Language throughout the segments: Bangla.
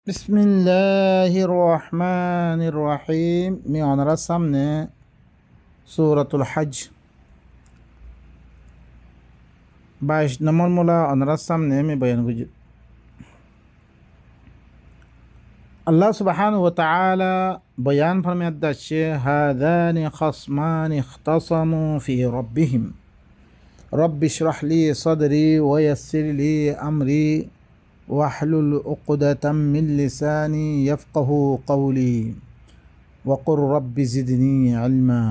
বিসমিল্লাহির রহমানির রহিম। আমি ওনার সামনে সূরাতুল হজ 22 নম্বর মোলা ওনার সামনে আমি বয়ান করছি। আল্লাহ সুবহানাহু ওয়া তাআলা বয়ান ফরমাত দাচ্ছে হাযানি খাসমানি ইখতাসামু ফি রাব্বিহিম রাব্বিশরাহ লি সাদরি ওয়া ইয়াসসির লি আমরি ওয়াহলুল উকদাতাম মিন লিসানি ইয়াফকাহু কওলি وقل رب زدني علما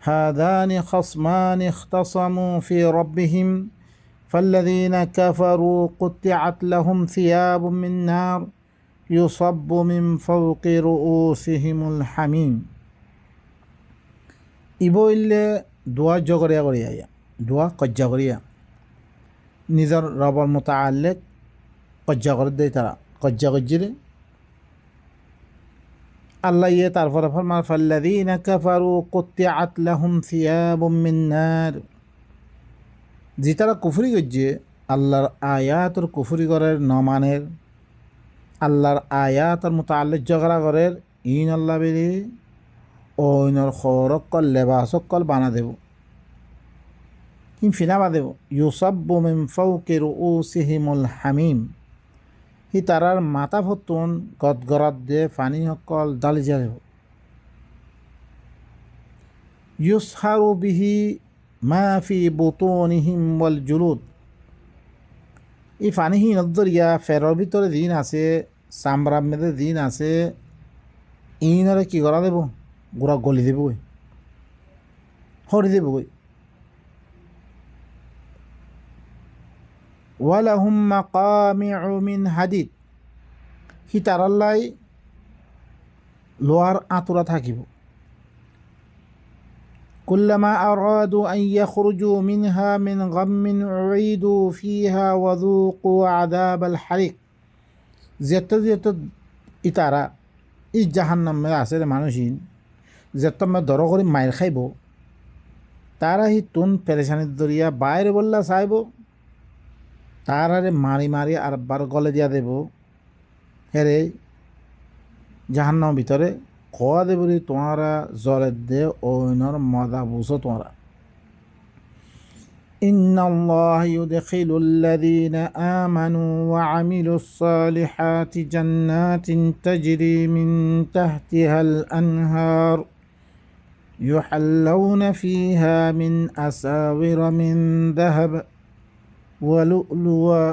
هذان خصمان اختصموا في ربهم فالذين كفروا قطعت لهم ثياب من نار يصب من فوق رؤوسهم الحميم ইবইলে দোয়া জগরিয়া করিয়া দোয়া কজ্জা করিয়া নিজের রবর মুতাআল্লিক কজ্জা করে দেয়। তারা কজ্জা কজ্জিরে আল্লাহ ইয়ে তারপরে ফরমান ফাল্লাযীনা কাফারু কুত্তিআত লাহুম সিয়াবুম মিন নার। যে তারা কুফরি করছে, আল্লাহর আয়াতর কুফরি করের নমানের, আল্লাহর আয়াতর মুতাআল্লিক ঝগড়া করের, ইন আল্লাহ বেরি ওইনর খরক্কল লেবাসকল বানা দেব, কিন ফিনাবা দেব। ইউসাব্বু মিন ফাওকি রুউসিহিমুল হামিম। হি তারার মাথা ফতুন গদগরাত দে ফানি সকল দালি যাব। ইউসহারু বিহি মা ফি বুতুনিহিম ওয়াল জুলুদ। এই ফানিহি নদরিয়া ফেরর ভিতরে দিন আছে, চামড়ার মেয়েদের দিন আছে, ইনরে কি করা দেব, গুড়া গলি দেব, হরি দেব। ওয়ালাহুম মাকামিউ মিন হাদিদ। হি তারাল্লাই লোহার আঁতুরা থাকিব। কুল্লামা আরাদু আন ইয়াখরুজু মিনহা মিন গাম্মিন উঈদু ফিহা ওয়া যুকু আযাবাল হারিক। যেত ইতারা ই জাহান্নামে আছে মানুষিন যেত দর করে মায়ের খাইব, তারা হি তুন পেরেশানির দরিয়া বাইরে বললা চাইব, তারারে মারি মারি আর বার গলে দিয়া দেব। হেরে জাহান্নাম ভিতরে খোয়া দেবরি তোমারা জলের দে ওইনর মজা বুঝো তোমরা। ইন্নাল্লাহ ইউদখিলুল্লাযীনা আমানু ওয়া আমিলুস সালিহাতি জান্নাতিন তাজরি মিন তাহতিহাল আনহার ইউহাল্লাউনা ফিহা মিন আসাওিরা মিন যাহাব ওয়া লু'লুওয়া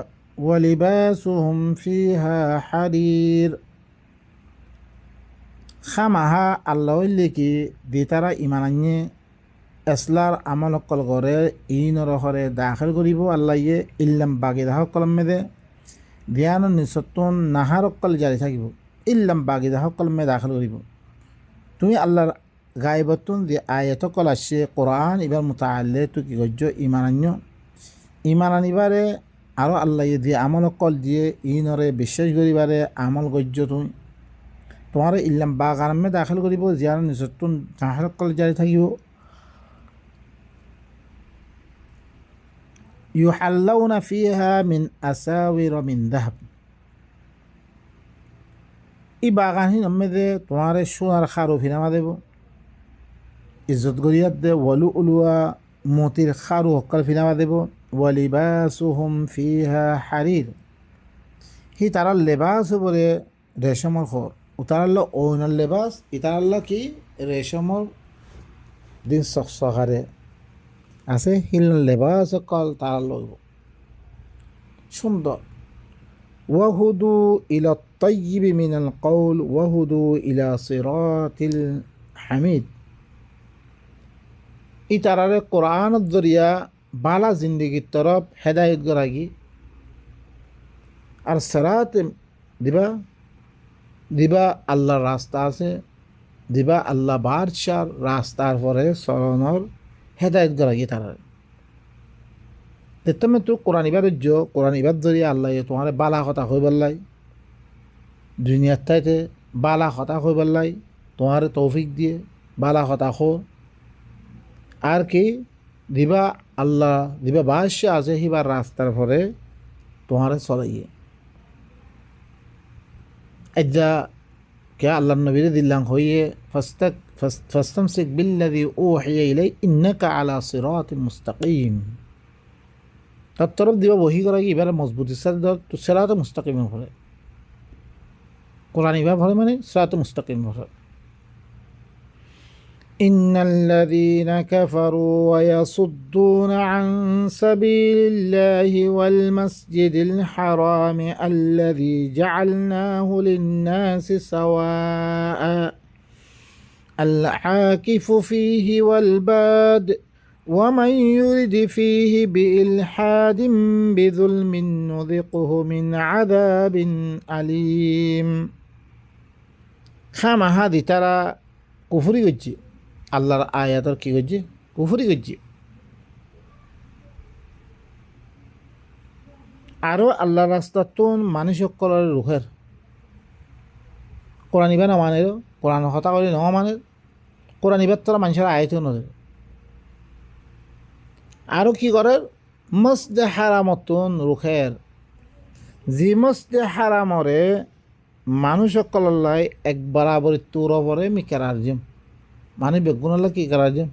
ওয়া লিবাসুহুম ফিহা হারির। খামাহা আল্লাহ লিখি দি তারা ইমানান্যে এসলার আমল অকল করে ইনর হরে দাখিল করিব। আল্লাহ ইয়ে ইল্লাম বাগিদাহ কলমে ধ্যান নিসত্তন নাহার অকল জারি থাকিব, ইল্লাম বাগিদাহ কলমে দাখিল করিব। তুমি আল্লাহর গায়বতুন যে আয়াত কল আসছে কোরআন এবার মুতাআল্লিক তো কি করছ ইমানান্য ইমান আনিবারে আরও আল্লাহ ইয়ে দিয়ে আমল অকল দিয়ে ইনরে বিশ্বাস করিবারে আমল গজ্য তুমি তোমার ইল্লাম বা গারামে দাখিল করিব, জিয়ার নিজতুন নাহার অকল জারি থাকিব। ইউহাল্লাউনা ফিহা মিন আসাওির মিন যাহাব। ই বাগানহি নমেদে তোমার সোনার খারু ফিনামা দেব, ইজ্জত গরিয়াত দে। ওয়ালু উলুয়া মতির খারু হকাল ফিনামা দেব। ওয়ালিবাসুহুম ফিহা হারির। হি তারার লেবাস বলে রেশমর খর, উতারাল্ল ওনার লেবাস ইতারাল্লা কি রেশমর দিন সকসকারে আছে, হিল লেবাস কল তারা লইব সুন্দর। ওয়াহুদু ইলা তাইয়্যিবি মিনাল কওল ওয়াহুদু ইলা সিরাতিল হামিদ। ই তারারে কোরআনের জরিয়া বালা জিন্দিগির তরফ হেদায়ত গরাগি আর সিরাত দিবা দিবা আল্লাহর রাস্তা আছে, দিবা আল্লাহ বাদশার রাস্তার পরে চলনের হেদায়ত গরাগি তারারে। তেতমে তো কোরআন ইবাদত কোরআন ইবাদ জরিয়া আল্লাহ তোমার বালা কথা হই বললাই, দুনিয়ার তাইতে বালা কথা হই বললাই, তোমার তৌফিক দিয়ে বালা কথা হো। আর কি দিবা আল্লাহ দিবা বাদশা আছে হিবার রাস্তার পরে তোমার চলাইয়ে। আজ্জা কে আল্লাহ নবীরে দিল্লাং হইয়ে ফাস্তামসিক বিল্লাযী উহিয়া ইলাইক ইন্নাকা আলা সিরাতিন মুস্তাকিম। তার তরফ দিবা বহি করা কি এবারে মজবুতি সিরাতে মুস্তাকিমের ভরে কোরআন ইবা ভরে মানে সিরাতে মুস্তাকিম ভরে। إن الذين كفروا ويصدون عن سبيل الله والمسجد الحرام الذي جعلناه للناس سواء العاكف فيه والباد ومن يرد فيه بإلحاد بظلم نذقه من عذاب أليم। খামা হাদি তারা কুফরি করছে, আল্লাহর আয়াতর কি করছে, কুফরি করছে। আরও আল্লাহর রাস্তাতন মানুষ সকলের রুখের কোরআন ইবা না মানে, কোরআন হতা করে ন মানে, কোরআন ইবার তোরা মানুষের আয়ত নদে। আরও কি করে মসদে হারামতন রুখের, জি মসদে হারামরে মানুষ সকলাই এক বরাবর তোর বরে মি কেরার জিম মানে বেগুনলা কি করার জিম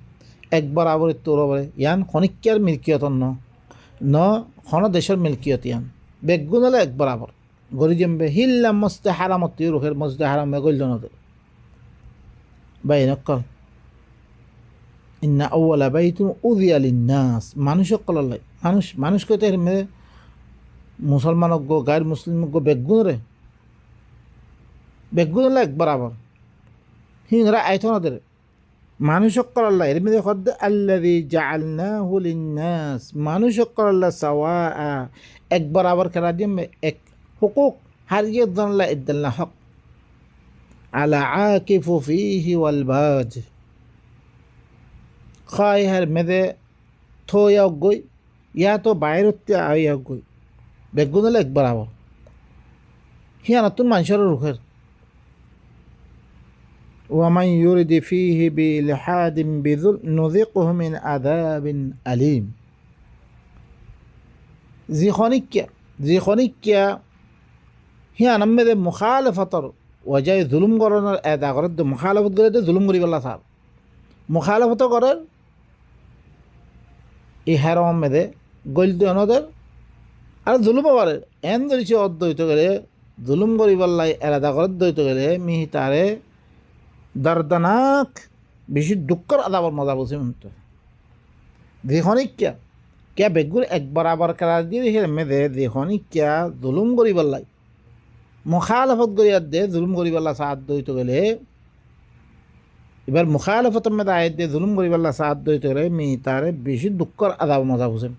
এক বরাবর তোর বরে ইয়ান খনিক্যার মিল্কিয়তন ন খন দেশের মিল্কিয়ত ইয়ান বেগুনলা এক বরাবর গরি জমবে হিল্লাম মস্তে হারামত রুখের মসদে হারাম গল্য নদে বাই নকল ইন্না আউয়ালা বাইতুন উযিয়া লিন্নাস মানুষ সকলাই মানুষ কইতে মেয়ে মুসলমানক গো গায়ের মুসলিমক গো বেগুন রে বেগুনলা এক বরাবর হিংরা আইথনদের মানুষ সকল্লা এর মধ্যে হদ আল্লাযী জাআলনাহু লিন্নাস মানুষ সকল্লা সাওয়া এক বরাবর করা দিম এক হুকুক হারিয়ে দনলা ইদল্লা হক আলা আকিফু ফীহি ওয়াল বাজ খায় হার মধ্যে থোয়া গই ইয়া তো বাইরতে আইয়া গই বেগুনলা এক বরাবর হিয়া নতুন মানুষের রুখের ومن يرد فيه بإلحاد بظلم نذقه من عذاب أليم। জি খনিক্যা হিয়া নামে মুখালফতর ওয়াজায় জুলুম করানোর এদা করে মুখালফত করে জুলুম করি বলা সার মুখালফত করার এই হেরম মেদে গলিত অনদের আর জুলুম করে এন ধরেছে অদ্বৈত গেলে জুলুম করি বললাই এরাদা করে দ্বৈত গেলে মিহি তারে দর্দনাক বেশি দুঃখর আদাবর মজা বসে মতো দেখনিক্যা কে বেগুর এক বরাবর করা দিয়ে দেখে মেদে দেখনিক্যা জুলুম করি বললাই মুখালফত করিয়ার দে জুলুম করি বললা সাহায্য দইতে গেলে এবার মুখালফতের মেদে আয়ের দিয়ে জুলুম করি বললা সাহায্য দইতে গেলে মি তারে বেশি দুঃখর আদাব মজা বসে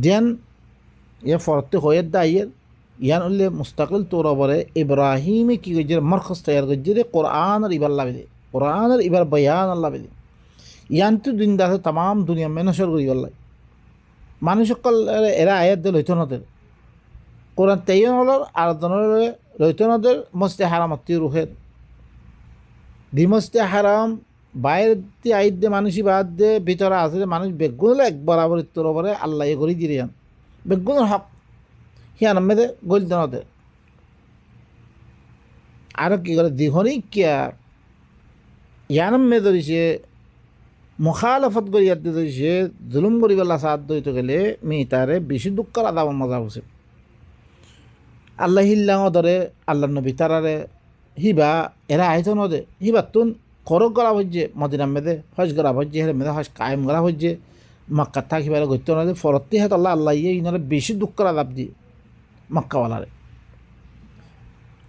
যেন ইয়ে ফরতে হয়ে দাইয়ের ইয়ান উল্লে মুস্তাকিল তোর বরে ইব্রাহিমে কি গজ্জের মরখস তৈয়ার গজ্জের কোরআনের ইবার লাভে কোরআনের ইবার বয়ান আল্লাহ বেদে ইয়ান তো দিন দাসে তাম দুনিয়া মেনসর করি বললাই মানুষ সকল এরা আয়াত দে লইত নদের কোরআন তেইন হলর আর দনের লইত নদের মস্তে হারামতি রুহের দি মস্তে হারাম বাইরের দিয়ে আইত দে মানুষই বাদ দে ভিতরে আসলে মানুষ বেগুন এক বরাবর তোর বরে আল্লাহ এ করি দিয়ে বেগুনের হক হিয়া নামে গলিত নদে আরও কি করে দীঘনি কিয়া ইয়ানামে ধরিছে মুখালফত করি ইয়াতে ধরিছে জুলুম করি পেলা সাথ দইতে গেলে মি তারে বেশি দুঃখর আদাব মজা বসে আল্লাহ হিল্লাঙ ধরে আল্লাহ নবী তারারে হিবা এরা আইত নদে হিবার তুন খরক করা হচ্ছে মদিনা মেদে হজ করা হচ্ছে হেরে মেদে হজ কায়েম করা হচ্ছে মক্কা থাকিবার গত্য নদে ফরতি হাত আল্লাহ আল্লাহ ইয়ে ইনারে বেশি দুঃখর আদাব দিয়ে মক্কাওয়ালারে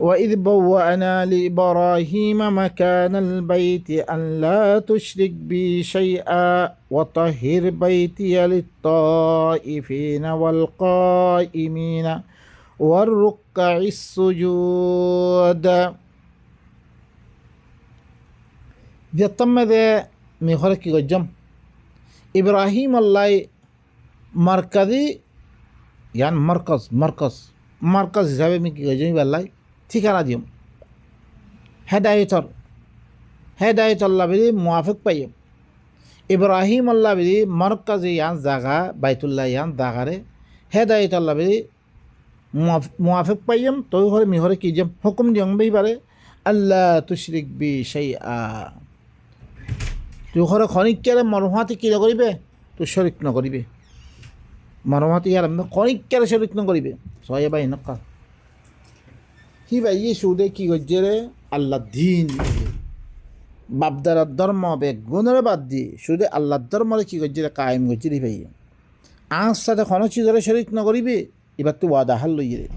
وإذ بوأنا لإبراهيم مكان البيت أن لا تشرك بي شيئا وطهر بيتي للطائفين والقائمين والركع السجود يتم ذا ميخورك يجم إبراهيم الله مركزي يعني مركز হিসাবে আমি কি গজমি বেলাই ঠিকানা দিম হেদায়ত আল্লাহ বিদি মুয়াফিক পাইম ইব্রাহিম আল্লাহ বিদি মরকাজে ইয়ান জাগা বাইতুল্লাহ ইয়ান জাগারে হেদায়ত আল্লাহ বিদি মুআফিক পাইম তই হরে মিহরে কি যাম হুকুম দিয়ং বেই পারে আল্লাহ তুশরিক বি শাইআ তুই হরে খনিক্যারে মরহাতি কি করিবে তুই শরিক নকরিবে মরহাতি আর খনিক্যারে শরিক নকরিবে সহায় বাই নকা হি ভাই ইয়ে সুদে কি করছে রে আল্লাহ দিন বাপদারার ধর্ম বেগুনের বাদ দিয়ে শুধু আল্লাহর ধর্মরে কি করছে রে কায়েম করছে রে ভাই আজ সাথে কোনো চিজরে শরিক নকরিবে এবার তুই ওয়াদা হাল লইয়ে রে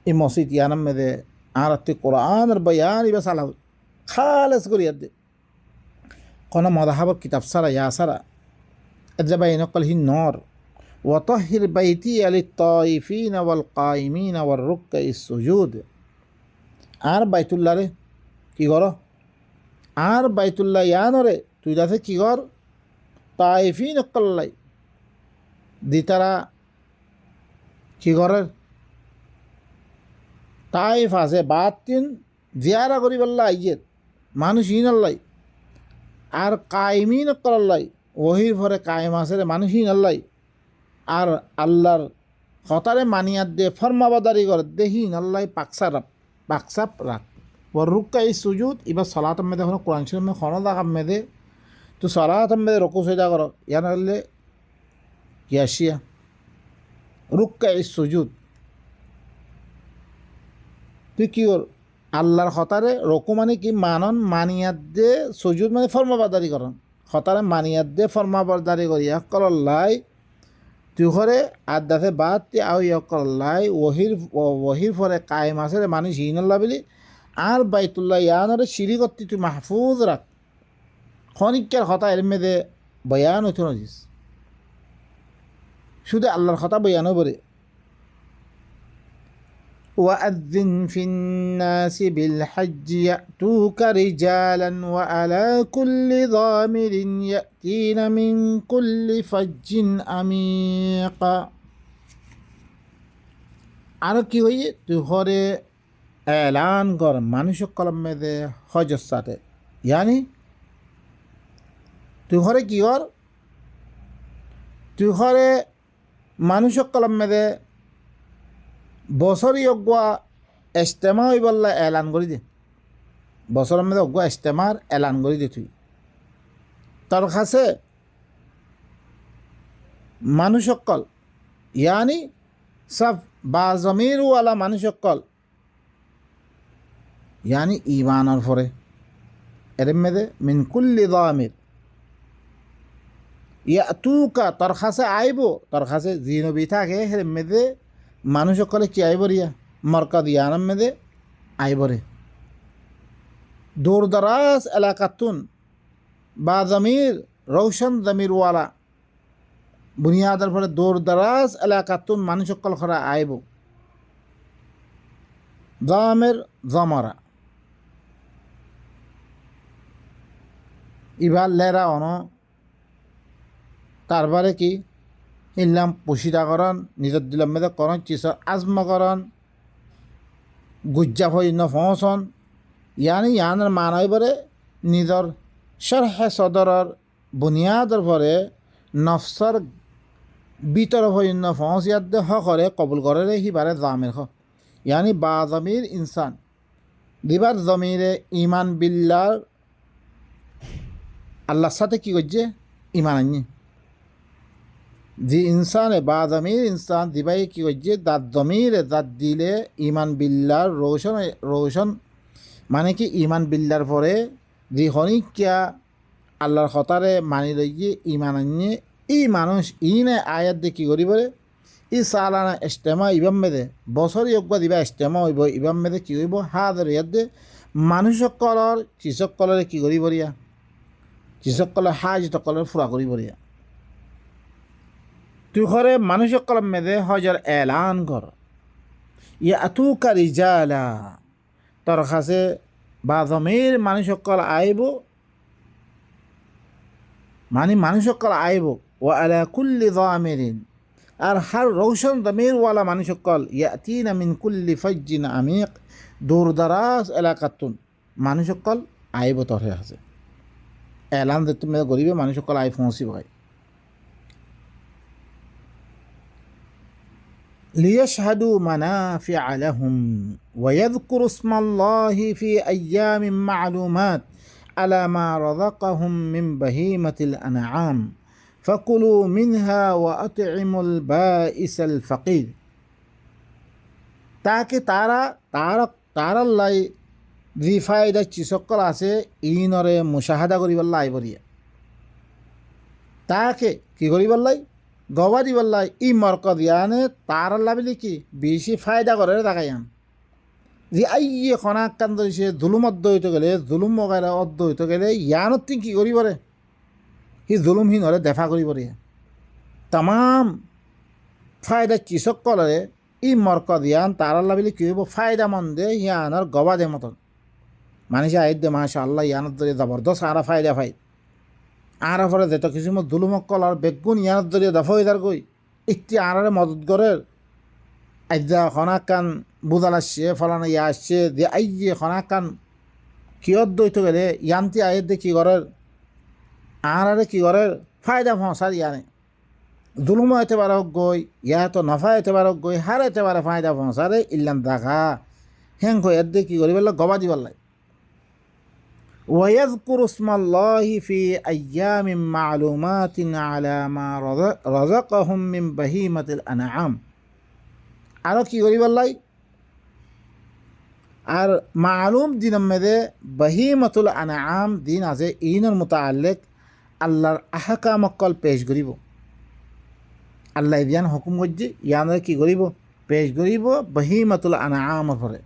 এই মসজিদ ইয়ানাম মেদে আর তুই কোরআনের বয়ান এবার সালাহ খালেস করিয়া দে কোনো মদাহাবর কিতাব সারা ইয়া সারা এজাবাই নকল হি নর ওয়াতাহির বাইতি আলি তাইফিন ওয়াল কাইমিন ওয়াল রুক্কা ইসসুজুদ আর বাইতুল্লাহ রে কি কর আর বাইতুল্লাহ ইয়ানরে তুই যাতে কি কর তাইফিন কল্লাই দি তারা কি করে তাইফ আছে বাতিন জিয়ারা করি বললা ইয়ের মানুষ ইন আল্লাই আর কাইমিন কল্লাই ওহির ভরে কায়েম আছে রে মানুষ ইন আল্লাই আর আল্লাহর হতারে মানিয়াত দে ফরমাবাদারি করে দেহিন আল্লাহ পাকসাপ রাখ ওর রুক্কা এই সুজুদ এবার সলাত মেদে এখন কোরআন শরীফ মে খনো দাগ মেদে তো সলাত মেদে রকু সেজা করো ইয়া নাহলে ইয়াশিয়া রুক্কা এই সুজুদ তুই কি কর আল্লাহর হতারে রকু মানে কি মানন মানিয়াত দে সুজুদ মানে ফরমাবাদারি করন হতারে মানিয়াত দে ফরমাবাদারি করি এক কল্লাই তুই ঘরে আদাতে বাদ তে আও ইয়কল্লাই ওহির ফরে কায়েম আছে রে মানুষ হিনল্লা বলি আর বাইতুল্লাহ ইয়ানরে সিঁড়ি করতে তুই মাহফুজ রাখ খনিকার কথা এর মেদে বয়ান হইতে নজিস শুধু আল্লাহর কথা বয়ানও বলে وأذن في الناس بالحج يأتوك رجالا وعلى كل ضامر يأتين من كل فج عميق আর কি হয়ে তুই ঘরে এলান কর মানুষ কলম মেদে হজর সাথে ইয়ানি তুই ঘরে কি কর তুই ঘরে মানুষ কলম মেদে বছরই অগুয়া ইস্তেমা হই বললা এলান করে দে বছরের মধ্যে অগুয়া ইস্তেমার এলান করে দে তুই তোর কাছে মানুষ সকল ইয়ানি সব বা জমিরওয়ালা মানুষ সকল ইয়ানি ইমানের ফরে এর মেদে মিন কুল্লি দামির ইয়াতুকা তোর কাছে আইব তোর কাছে জিনবি থাকে এর মেদে মানুষ সকলে কি আইবরিয়া মরকাদ ইয়ানাম মেদে আইবরে দূর দরাজ এলাকাতুন বা জমির রৌশন জমিরওয়ালা বুনিয়াদের ফলে দূর দরাজ এলাকাতুন মানুষ সকল খরা আইব জামের জমরা ইবার লেরা অন তারপরে কি ইল্লাম পুশিদাকরণ নিজের দিলাম মেদে করণ চিসর আজমকরণ গুজ্জা ফইন ফসন ইয়ানি ইয়ানের মানই পরে নিজর শরহে সদরর বুনিয়াদর পরে নফসর ভিতর ফইন ফস ইয়াদ হরে কবুল করে হিবারে জামির হ ইয়ানি বা জমির ইনসান দিবার জমিরে ইমান বিল্লার আল্লাহর সাথে কি করছে ইমান আনি যে ইনসানে বা জমির ইনসান দিবাই কি করছে দাঁত জমিরে দাঁত দিলে ইমান বিল্লার রোশন মানে কি ইমান বিল্লার পরে যে হনিকিয়া আল্লাহর হতারে মানি লইয়ে ইমান আনিয়ে ই মানুষ ইনে আয়াত দিয়ে কী করি বলে ই সালানা ইস্তেমা ইবাম মেদে বছর ইয়বা দিবা ইস্তেমা হইব ইবাম মেদে কী হইব হাদের ইয়াত দে মানুষ সকলের কৃষকসকলরে কী করি বরিয়া কৃষকসকলের হাজ সকলের ফুরা করি বরিয়া তুই ঘরে মানুষ কলম মেদে হজর এলান কর ইয়া আতুকা রিজালা তোর কাছে বা জমির মানুষ সকল আইব মানে মানুষ সকল আইব ও আলা কুল্লি দামিরিন আর হার রৌশন জমিরওয়ালা মানুষ সকল ইয়াতিনা মিন কুল্লি ফজ্জিন আমিক দূর দারাজ এলাকাতুন মানুষ সকল আইব তোর কাছে এলান দিতে মেয়ে গরিবে মানুষ সকল আই পৌঁছিব হয় লিয়াশহাদু মানাফিআ লাহুম ওয়া ইয়াযকুরু ইসমাল্লাহি ফি আইয়ামিন মা'লুমাত আলা মা রাযাকাহুম মিন বাহিমাতিল আনআম ফাকুলু মিনহা ওয়া আত'ইমুল বাঈসাল ফাকির। তাকে তারাল্লাই যি ফায়দা চিসকল আছে ইনরে মুশাহাদা করিবাল্লা আইবরিয়া তাকে কি করিবাল্লাই গবা দিবাল্লাই ই মরকদ ইয়ানে তারাল্লা বলি কি বেশি ফায়দা করে তাকাইয়ান যে আইয়ে খনাক কান ধরিছে জুলুম অদ্দ হইতে গেলে জুলুম মগাইরা অদ্দ হইতে গেলে ইয়ানত কি করিবরে সি জুলুমহীন হলে দেখা করিবরে তাম ফায়দা চিসকলরে ই মরকদ ইয়ান তারাল্লা বলি কি হইব ফায়দা মন্দে ইয়ানোর গবা দে মতন মানুষে আইত দে মাশা আল্লাহ ইয়ানত ধরে জবরদস্ত আরা ফায়দা ফাই আরা ফলে যেত কিছু দুলুমক কলার বেগুন ইয়ানত ধরে দফা হয়ে যার গই একটি আরারে মদত করে আজ্জা খনাক কান বুদাল আসছে ফলানা ইয়া আসছে যে আইয়ে খনাক কান কিয়ত দইতে গেলে ইয়ান্তি আয়ের দে কি করে আরারে কি করে ফায়দা ফসার ইয়ানে জুলুম হইতে পারে গই ইয়া তো নফা হইতে পারে গই হার হইতে পারে ফায়দা ফসারে ইল্লাম দেখা হ্যাং এর দে কি করি বললো গবা দিবার লাগে ويذكر اسم الله في أيام معلومات على ما رزقهم من بهيمة الأنعام আরও কি করিবার লাই আর মালুম দিনের মধ্যে বহিমতুল আনআম দিন আছে ইনর মুতাআল্লিক আল্লাহর আহকাম অকল পেশ করিব আল্লাহ ইয়ান হুকুম করছে ইয়ানরে কি করিব পেশ করিব বহিমতুল আনআম পরে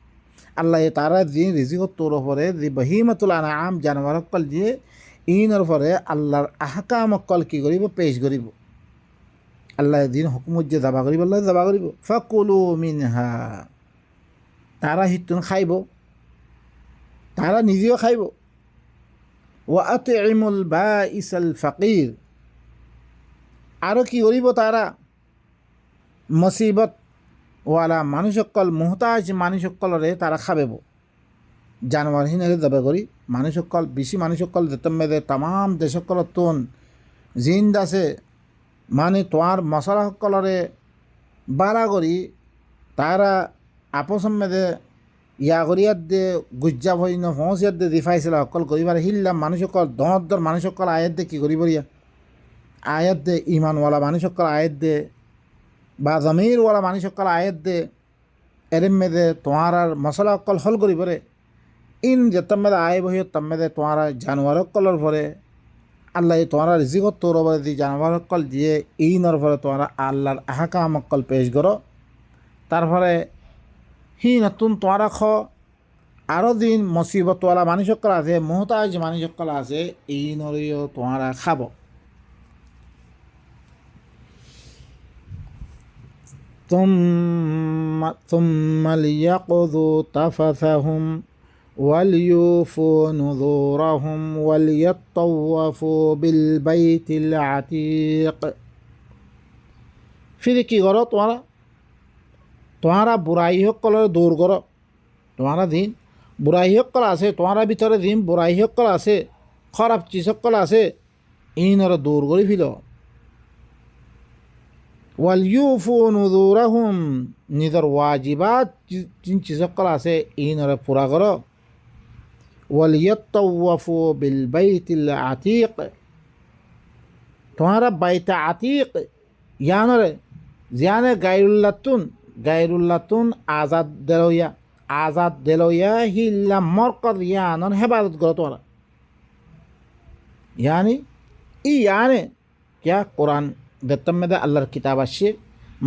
আল্লাহ তারা দিন রিজিকত তোর পরে যে বহিমতুল আনআম জানোয়ার অকল দিয়ে ইনর পরে আল্লাহর আহকাম অকল কি করিব পেশ করিব আল্লাহ দিন হুকুম যে দাবা করিব আল্লাহ দাবা করিব ফাকুলু মিনহা তারা হিতুন খাইব তারা নিজেও খাইব ওয়া আত'ইমুল বাঈসাল ফাকির আরও কি করিব তারা মুসিবত ওয়ালা মানুষসকল মুহতাজ মানুষসকলরে তারা খাবেব জানোয়ারহীনরে দাবা করি মানুষসকল বেশি মানুষসকল যেতম মেদে তাম দেশসকল তোন জিন্দ আছে মানে তোমার মশলা সকলরে বাড়া করি তারা আপসম মেদে ইয়া করিয়ার দে গুজ্জা ভই ন ফসিয়ার দে দিফাইছিল সকল করিবার হিল্লাম মানুষ সকল দর মানুষ সকল আয়ের দে কি করিবরিয়া আয়াত দে ইমানওয়ালা মানুষ সকল আয়ের দে বা জমিরওয়ালা মানুষ সকল আয়ের দে এরম মেদে তোমার আর মশলা সকল হল করিবরে ইন যেতম মেদে আয় বহি তম মেদে তোমার জানোয়ার সকলের ভরে আল্লাহ তোমার রিজিকত তোর বলে দি জানোয়ার সকল দিয়ে ইনর ভরে তোমার আল্লাহর আহকাম সকল পেশ করো তারপরে হি নতুন তোমারা খ আরও দিন মুসিবতওয়ালা মানুষ সকল আছে মুহতাজ মানুষ সকল আছে এই নরিও তোমারা খাব ثم ليقضوا تفثهم وليوفوا نذورهم وليطوفوا بالبيت العتيق ফিরে কি করো তোমারা বুড়াই সকলের দূর করো তোমারা দিন বুড়াই সকল আছে তোমারা ভিতরে দিন বুড়াই সকল আছে খারাপ চিজ সকল আছে ইনরা দূর করে ফিল ওয়ালিউফু নুযুরাহুম নিজের ওয়াজিবাত জিন চিজ সকল আছে ইনরা পুরা করো ওয়ালিয়াত্তাওয়াফু বিল বাইতিল আতীক তোমারা বাইতে আতীক ইয়ানরে জিয়ানে গায়রুল্লাতুন আজাদ দেলইয়া হিল্লা মরকদ ইয়ানর হেফাজত করো তোমরা ইয়ানি ইয়ানে क्या কোরআন বেতম মেদে আল্লাহর কিতাব আসছে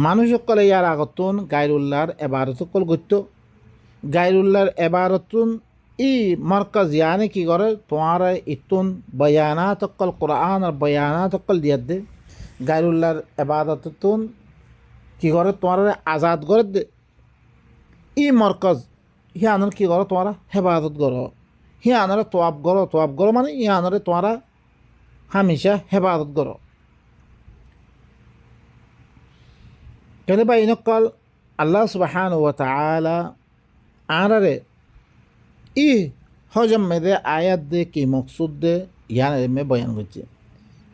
মানুষ সকলে ইয়ার আগতুন গায়রুল্লাহর এবারত সকল করত গায়রুল্লাহর এবারতুন ই মরকজ ইয়ানে কি করে তোমার ইতুন বয়ানাত সকল কোরআন আর বয়ানাত সকল দিয়ে দে গায়রুল্লাহর এবাদতুন কি করে তোমার আজাদ করে দে ই মরকজ হিয়ানোর কি করো তোমারা হেফাজত করো হিয়ানোরে তোয়াব করো মানে হিয়ানোরে তোমারা হামেশা হেফাজত করো কেন বা ইনকাল আল্লাহ সুবহানাহু ওয়া তাআলা আনারে ই হজম মেদে আয়াত দে কি মকসুদ দে ইয়ানে মে বয়ান করছে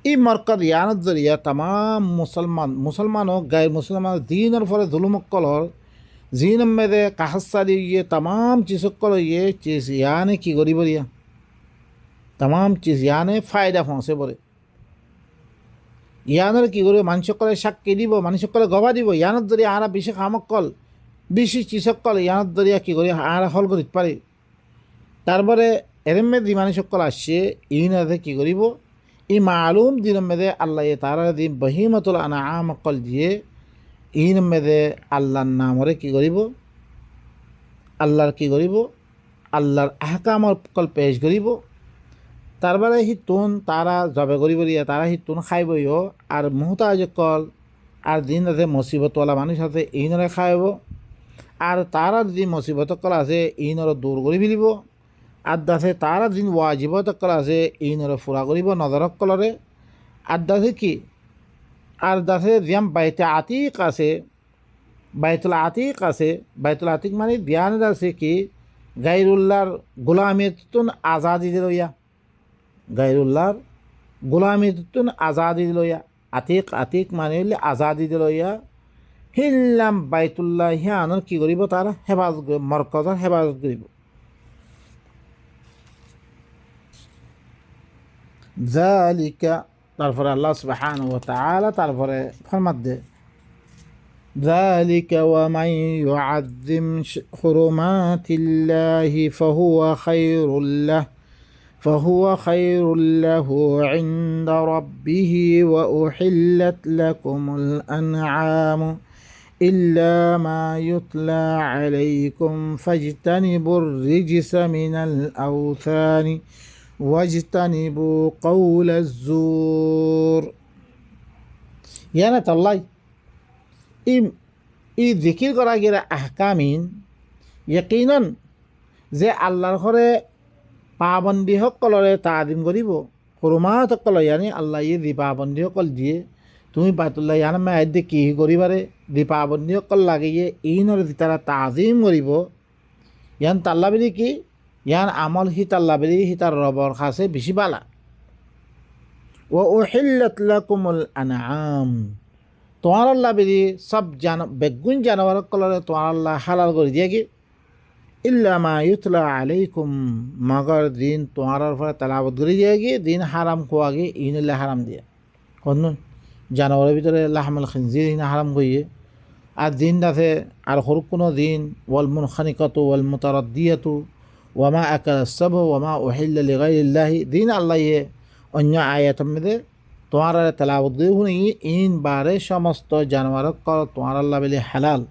ই মরকজ ইয়ানত জরিয়া তামাম মুসলমান ও গায়ের মুসলমান দিনের ফলে জুলুমকলর জিন মেদে কাহাসারি ইয়ে তামাম চিসকল ইয়ে চিজ ইয়ানে কি করিব রিয়া তামাম চিজ ইয়ানে ফায়দা পৌঁছে পড়ে ইয়ানের কি করবে মানুষসকলে সাক্ষী দিব মানুষসকলে গবা দিব ইয়ানত জরিয়া আরা বেশি খামকল বেশি চিসকল ইয়ানত জরিয়া কি করে আরা হল করিতে পারে তারপরে এরম মেদি মানুষসকল আসছে ইনাতে কি করিব ই মালুম দিন মেদে আল্লাহ তারা দিন বহিমতুল আনাআম কল দিয়ে ইন মেদে আল্লাহর নামরে কি করিব আল্লাহর কি করিব আল্লাহর আহকামর কল পেশ করিব তারপরে হিতুন তারা জবে করিব দিয়া তারা হিতুন খাইবইও আর মুহতাজ কল আর দিন আছে মুসিবতওয়ালা মানুষ আছে ইনরে খাইব আর তারা যদি মুসিবত কল আছে ইনরে দূর করে ফেলিব আর দাসে তারা দিন ওয়াজিবত কল আছে ইনরে ফুরা করিব নজরক কলরে আর দাসে কি আর দাসে যেম বাইতে আতিক আছে বাইতুল আতিক আছে বাইতুল আতিক মানে ধ্যান আছে কি গাইরুল্লাহর গোলামিতুন আজাদি লইয়া গাইরুল্লাহর গোলামিতুন আজাদি লইয়া আতিক আতিক মানে হইলে আজাদি লইয়া হিল্লাম বাইতুল্লাহ হিয়ানোর কি করিব তারা হেফাজত মরকজর হেফাজত করিব যালিকা তারপরে আল্লাহ সুবহানাহু ওয়া তাআলা তারপরে ফরমাত দে ذلك ومن يعظم حرمات الله فهو خير له عند ربه وأحلت لكم الأنعام إلا ما يتلى عليكم فاجتنبوا الرجس من الأوثان واجتنبوا قول الزور يعني الله ই জিকির করা গেলে আহকামিন ইয়কিনন যে আল্লাহর ঘরে পাবন্দি সকলরে তাদিম করিব হরমাত সকল ইয়ানি আল্লাহ ই দি পাবন্দি সকল দিয়ে তুমি বাইতুল্লাহ ইয়ান মায়ের দিয়ে কি করিবারে দি পাবন্দি সকল লাগিয়ে ইনরে দি তারা তাজিম করিব ইয়ান তাল্লা বেলি কি ইয়ান আমল হি তাল্লা বেলি হি তার রবর খাসে বেশি বালা ও উহিল্লাত লাকুমুল আনআম তোমার আল্লাহ বেরি সব বেগুন জানোয়ার কলরে তোমার আল্লাহ হালাল করে দিয়ে কি ইল্লা মা ইউতলা আলাইকুম মগর দিন তোমার ফলে তালাবত করে দিয়ে গিয়ে দিন হারাম খোয়া গিয়ে ইনুল্লাহ হারাম দিয়ে কোন জানোয়ারের ভিতরে লাহমুল খিনজির ইনা হারাম করিয়ে আর দিন আছে আর সরু কোনো দিন ওয়াল মুনখানিকাতু ওয়াল মুতারাদ্দিয়াতু ওয়ামা আকাল সাব ওয়ামা উহিল্লা লিগাইরিল্লাহি দিন আল্লাহ অন্য আয়াতের মধ্যে তোমার তেলাওয়াত দিয়ে শুনি ইন বারে সমস্ত জানোয়ার কর তোমার আল্লাহ বলে হালাল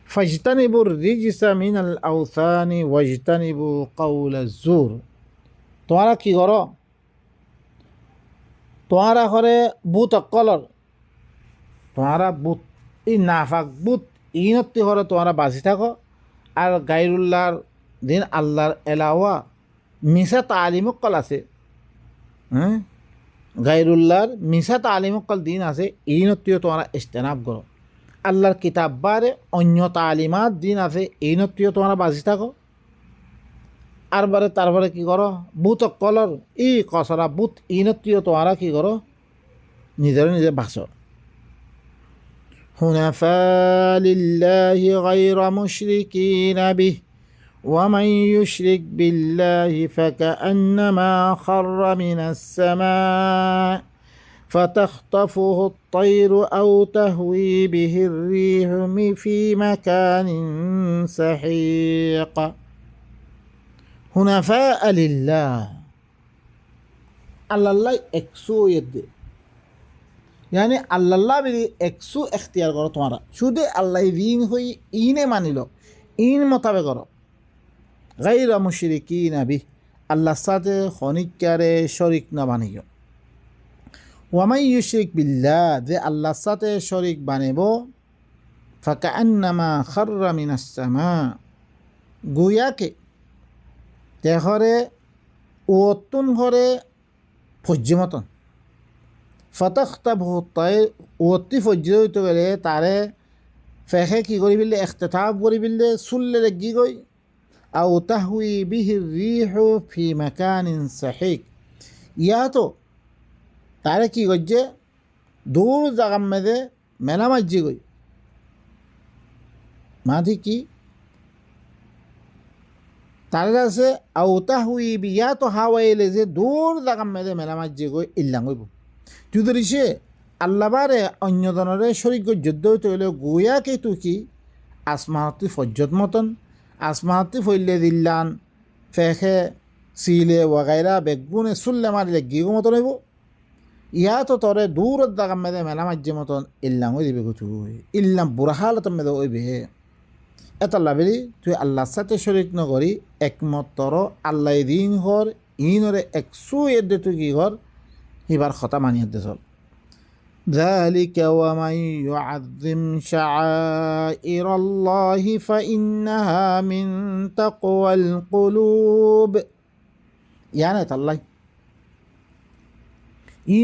ফাজতানিবুর রিজসা মিনাল আওসানি ওয়াজতানিবু কাউলা জুর তোমারা কি করো তোমারা ঘরে বুত কলর তোমারা বুত ই নাফাক বুত ইনত্তি ঘরে তোমারা বাঁচি থাকো আর গাইরুল্লাহর দিন আল্লাহর এলাওয়া মিশা তালিম কল আছে হ্যাঁ গাইরুল্লাহর মিশা তালিমকল দিন আছে ইনত্তিও তোমরা ইস্তেনাব করো আল্লাহর কিতাব বারে অন্য তালিমাত দিন আছে ইনত্তিও তোমরা বাজি থাকো আর বারে তারপরে কি করো বুত কলর ই কসরা বুত ইনত্তিও তোমরা কি করো নিজের নিজে বাঁচো হুনাফা লিল্লাহি গায়রা মুশরিকিনা বিহি ومن يشرك بالله فكأنما خر من السماء فتخطفه الطير أو تهوي به الريح في مكان سحيق حنفاء لله الله একশো يعني الله بলি একশো اختیار করো তোমারা শুধু আল্লাহ দিন হই ইনে মানিল ইন মোতাবেক করো গায়রা মুশরিকিনা বিহি আল্লাহর সাথে খনিকারে শরিক না বানিও ওয়ামাই ইউশরিক বিল্লাহ যে আল্লাহর সাথে শরিক বানাইব ফাকান্নামা খাররা মিনাস সামা গুয়াকে তেহরে ওতুন ঘরে ফজ্জিমতন ফতখতাবহু তাই ওতি ফজ্জি হইতে গেলে তারে ফেখে কি করি বিলে ইখতিতাব করি বিলে সুল্লে লেগি গই আও তাহউই বিহি রিহু ফি মাকানিন সাহিক ইয়া তো তারে কি করছে দূর জাগার মেদে মেলা মাঝি গই মাঝি কি তার কাছে আওতা হুই বিয়া তো হাওয়াইলে যে দূর জাগার মেদে মেলা মাঝি গই ইল্লাং হইব তুই ধরিছে আল্লাহবারে অন্যজনরে শরীর যুদ্ধ হইতে হইলে গুয়াকে তুই কি আসমাহতি ফজ্জত মতন আসমাহতি ফইলে দিল্লান ফেখে সিলে ওয়াগাইরা বেগুনে সুল্লে মারিলে গিগো মতন হইব ইয়া তো তরে দূরের জাগার মেদে মেলা মাঝে মতন ইল্লাং হয়ে দিবে কিছু ইল্লাম বুড়াহালত মেদে হইবে এটা লাভেরি তুই আল্লাহর সাথে শরিক নকরি একমত তর আল্লাহ দিন ঘর ইনরে একশো এদে তুই কি ঘর হিবার কথা মানিয়ে দে চল ذلك ومن يعظم شعائر الله فإنها من تقوى القلوب يعني তাল্লাই ই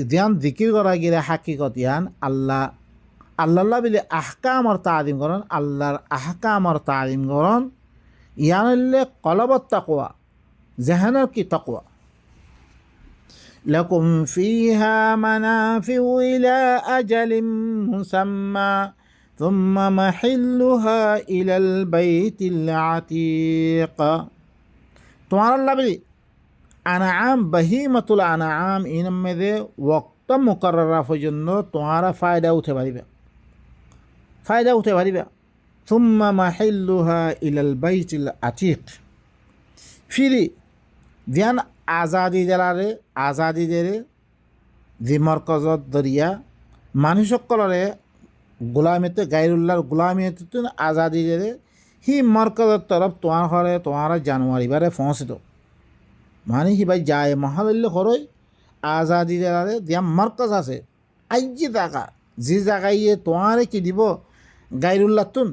ধ্যান জিকির করা গিয়ে হাকিকত ইয়ান আল্লাহ বিলে আহকামর তালিম করন আল্লাহর আহকামর তালিম করন ইয়ান হইলে কলবত তাকওয়া জেহানের কি তাকওয়া لكم فيها منافع إلى أجل مسمى ثم محلها إلى البيت العتيق তোমার আল্লাহ বলি আনাআম বাহিমাতুল আনাআম ইনমেদে ওয়াক্ত মুকাররা পর্যন্ত তোমারা ফায়দা উঠে পারিবা থুম্মা মাহিল্লুহা ইলাল বাইতিল আতিক ফিরি ধ্যান আজাদি দেরে যে মরকজত দরিয়া মানুষসকলরে গোলামিতে গাইরুল্লাহর গোলামিতে আজাদি দেরে হি মরকজর তরফ তোমার ঘরে তোমার জানুয়ারিবারে পৌঁছিত মানে হিবাই যায় মহালল্য ঘরই আজাদি দেরারে দিয়া মরকজ আছে আইজি জায়গা যে জায়গায় তোমারে কি দিব গাইরুল্লাহ তুন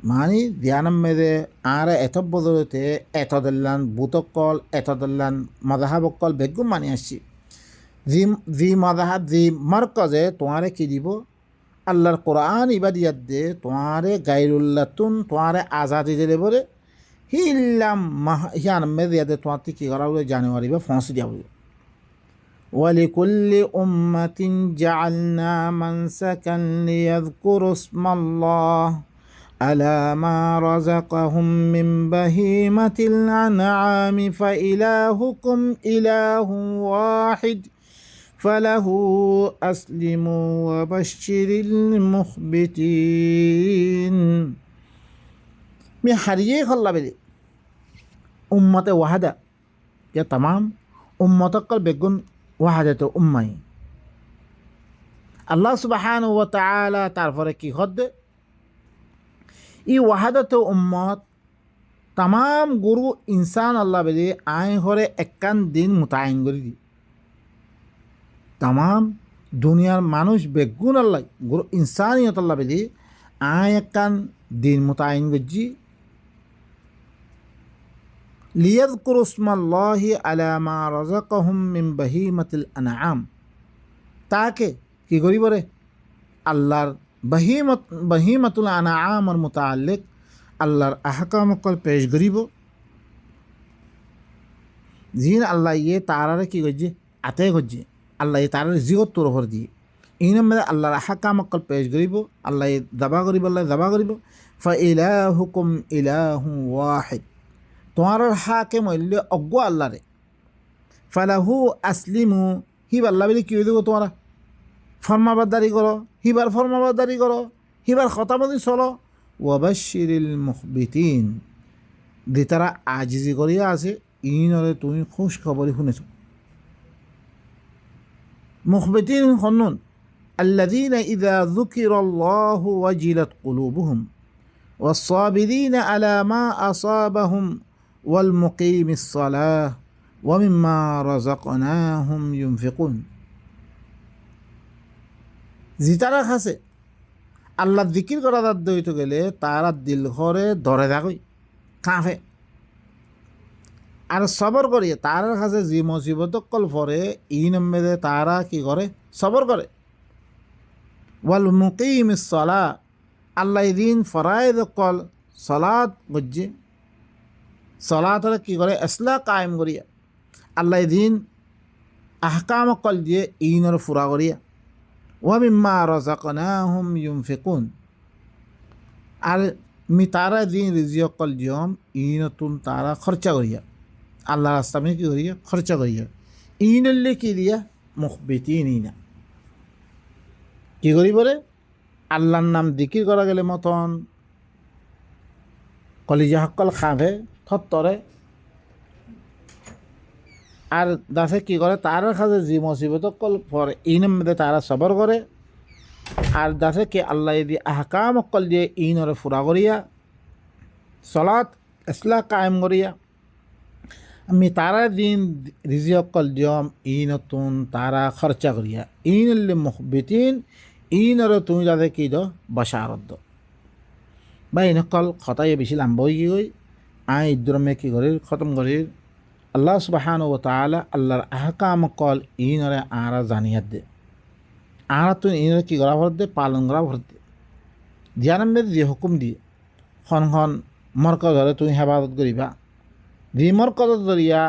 মানে ধ্যাనం মেদে আর এত বদলতে এত দল্লান বুতকল এত দল্লান মজাহাবকল বেগুন মানি আসছি যি মজাহাব যি মরকজে তোমারে কি দিব আল্লাহর কোরআন ইবাদিয়াত দে তোমারে গাইরুল্লাহ তুন তোমারে আজাদি দিলে বলে হি ইল্লাম হিয়ান মেদিয়াতে তোমার কি করা বলে জানুয়ারি বা ফসি দিয়া বলে ولكل أمة جعلنا منسكا ليذكروا اسم الله على ما رزقهم من بهيمة الأنعام فإلهكم إله واحد فله أسلموا وبشر المخبتين من حريق الله بدي أمة واحدة يا تمام أمة قلب بيكون واحدة أمي الله سبحانه وتعالى تعرف كي خد ই ওয়াহাদত উম্মত তাম গুরু ইনসান আল্লাহ বেদে আইন হরে একান দিন মোতায়েন করে দি তাম দুনিয়ার মানুষ বেগুন আল্লাহ গুরু ইনসানিয়ত আল্লাহ বেদে আইন একান দিন মোতায়েন করছি লিয়াযকুরু ইসমাল্লাহি আলা মা রাযাকাহুম মিন বাহিমাতিল আনআম তাকে কি করিব রে আল্লাহর बहीमतुल अनाम और मुताल्लिक अल्लाहर अहकाम कल पेश गरीब जिन अल्लाह ये तारारे की गज्जे आते गज्जे अल्लाह ये तारारे जिगत तोर भर दिए इन में अल्लाहर अहकाम कल पेश गरीब अल्लाह ये दबा गरीब फ़इलाहुकुम इलाहु वाहिद तुम्हारा हाकिम इल्ले अग्वा अल्लाह रे फलहु अस्लिमु ही अल्लाह बिले की देखो तुम्हारा ফরমাবারদারি করো হিবার ফরমাবারদারি করো হিবার খতামতি চলো ওয়াবাশশিরিল মুখবিতিন যে তারা আজিজি করিয়া আছে ইনরে তুমি খুশ খবরই শুনেছ মুখবিতিন হনুন আল্লাযীনা ইযা যুকিরাল্লাহু ওয়াজিলাত কুলুবুহুম ওয়াস-সাবিরিনা আলা মা আসাবাহুম ওয়াল মুকিমিস সালাহ ওয়া মিম্মা রাযাকনাহুম ইউনফিকুন জিতারা খাসে আল্লাহ জিকির করা তার দইতে গেলে তারা দিল ঘরে ধরে থাকই কাঁফে আর সবর করিয়ে তার কাছে যে মুসিবত কল পরে ই নম্বরে তারা কি করে সবর করে ওয়াল মুকিমিস সালাহ আল্লাহ দিন ফরায়েদ কল সালাত গজ্জে সলাতরে কি করে ইসলাহ কায়েম করিয়া আল্লাহ দিন আহকাম কল দিয়ে ইনর ফুরা করিয়া ওয়া মিম্মা রাযাকনাহুম ইউনফিকুন আর মি তারা দিন রিজিক কল দিয়ম ইনতুন তারা খরচা করিয়া আল্লাহ রাস্তা মে কি করিয়া খরচা করিয়া ইনল্লে কি দিয়া মুখবিতিন ইনা কি করি বলে আল্লাহর নাম দিকির করা গেলে মতন কলিজা হকল খাবে থত্তরে আর দাসে কি করে তার কাছে যে মুসিবত কল পরে ইনের মধ্যে তারা সবর করে আর দাসে কি আল্লাহ দি আহকাম কল দিয়ে ইনরে ফুরা করিয়া সলাত ইসলাহ কায়েম করিয়া আমি তারা দিন রিজিক কল দিয়ম ইনতুন তারা খরচা করিয়া ইনল্লি মুখবিতিন ইনরে তুমি যাতে কি দো বশারত দো বা ইনকল খতাই বেশি লাম্ব হয়ে গই আই ইদ্রমে কি করি খতম করি আল্লাহ সুবহানাহু ওয়া তাআলা আল্লাহর আহকাম কল ইনরে আরা জানিয়াত দে আরা তো ইনরে কি করা ভর দে পালন করা ভর দে ধ্যানমে যে হুকুম দিয়ে খন মরকজ ধরে তুমি হেফাজত করিবা যে মরকজত জরিয়া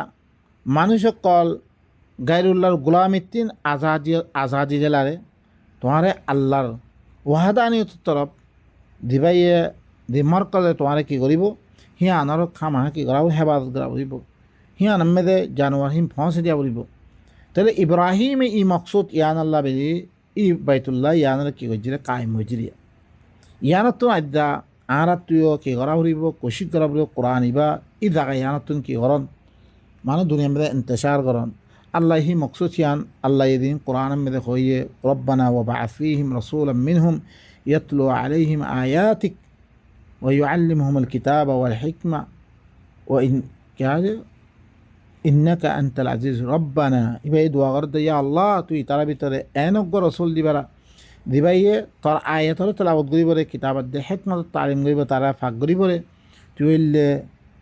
মানুষ কল গায়রুল্লাহর গোলামিত্তিন আজাদি জেলারে তোমারে আল্লাহর ওয়াহাদানিয়ত তরফ দিবাইয়ে দি মরকজে তোমারে কি করিব হিয়া আনার খামা কি করাব হেফাজত করা বলিব হিয়া নামেদে জানোয়ার হিম ফসে দিয়া বলিব তাহলে ইব্রাহিম ই মকসুদ ইয়ান আল্লাহ বেলি ই বাইতুল্লাহ ইয়ানের কি করছিল কায়েম হয়েছিল ইয়ানত তো আদ্যা আরাত তুইও কি করা বলিব কৌশিক করা বলিব কোরআন ইবা ই জায়গায় ইয়ানত তুন কি করন মানুষ দুনিয়া মেদে ইন্তশার করন আল্লাহ হি মকসুদ ইয়ান আল্লাহ দিন কোরআন মেদে হইয়ে রব্বানা ওয়া বা'আথ ফীহিম রাসূলাম মিনহুম ইয়াতলু আলাইহিম আয়াতিক ওয়া ইউআল্লিমুহুমুল কিতাবা ওয়াল হিকমা ওয়া ইন কাজে ইন্নাকা আনতাল আজিজ রব্বানা ইবাই দোয়া করতে ইয়া আল্লাহ তুই তার ভিতরে এনজ্ঞ রসুল দিবারা দিবাইয়ে তোর আয়াতরে তেলাওয়াত করিবরে কিতাবত দে হিকমত তালিম করিব তারা ফাঁক করিবরে তুই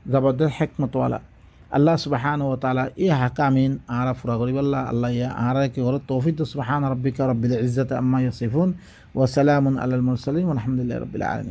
জবরদস্ত হিকমতওয়ালা আল্লাহ সুবহানাহু ওয়া তাআলা ই হাকামিন আরা ফুরা করিব আল্লাহ ইয়া আরা কি করে তৌফিক সুবহান রাব্বিকা রাব্বিল ইজ্জাতি আম্মা ইয়াসিফুন ওয়া সালামুন আলাল মুরসালিন ওয়া আলহামদুলিল্লাহি রাব্বিল আলামিন।